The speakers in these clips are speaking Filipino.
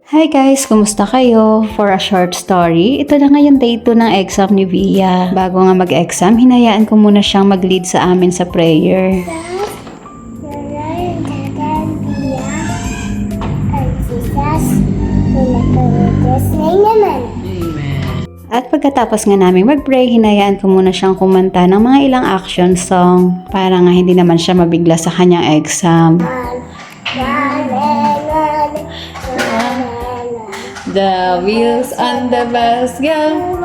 Hi guys, kumusta kayo? For a short story, ito na ngayon day 2 ng exam ni Via. Bago nga mag-exam, hinayaan ko muna siyang mag-lead sa amin sa prayer. At pagkatapos nga namin mag-pray, hinayaan ko muna siyang kumanta ng mga ilang action song para nga hindi naman siya mabigla sa kanyang exam. The wheels on the bus go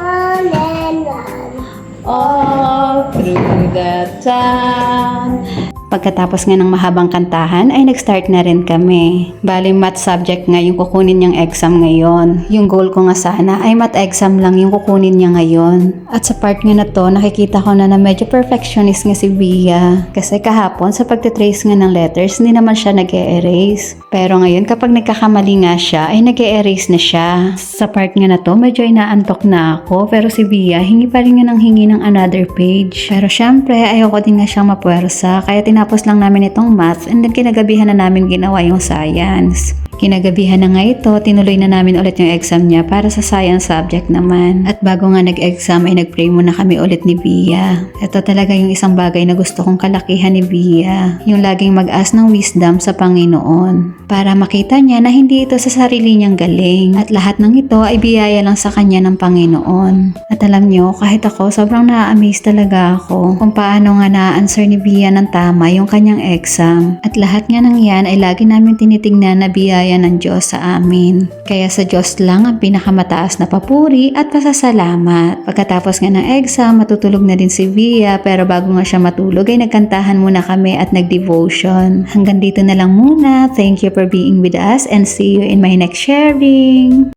all through the town. Pagkatapos nga ng mahabang kantahan ay nag-start na rin kami. Bali math subject nga yung kukunin niyang exam ngayon. Yung goal ko nga sana ay math exam lang yung kukunin niya ngayon. At sa part nga na to, nakikita ko na medyo perfectionist nga si Via. Kasi kahapon sa pagtitrace nga ng letters, hindi naman siya nag-e-erase. Pero ngayon kapag nagkakamali nga siya, ay nag-e-erase na siya. Sa part nga na to, medyo inaantok na ako. Pero si Via, hingi pa rin nga ng hingi ng another page. Pero syempre, ayoko din nga siyang mapuwersa. Kaya tinapos lang namin itong math and then kinagabihan na namin ginawa yung science. Kinagabihan na nga ito, tinuloy na namin ulit yung exam niya para sa science subject naman. At bago nga nag-exam ay nag-pray muna kami ulit ni Via. Ito talaga yung isang bagay na gusto kong kalakihan ni Via. Yung laging mag-ask ng wisdom sa Panginoon. Para makita niya na hindi ito sa sarili niyang galing. At lahat ng ito ay biyaya lang sa kanya ng Panginoon. At alam niyo, kahit ako, sobrang na-amaze talaga ako kung paano nga na-answer ni Via ng tama yung kanyang exam. At lahat nga ng yan ay lagi namin tinitingnan na biyaya ng Diyos sa amin. Kaya sa Diyos lang ang pinakamataas na papuri at pasasalamat. Pagkatapos nga ng exam, matutulog na din si Via, pero bago nga siya matulog ay nagkantahan muna kami at nag-devotion. Hanggang dito na lang muna. Thank you for being with us and see you in my next sharing.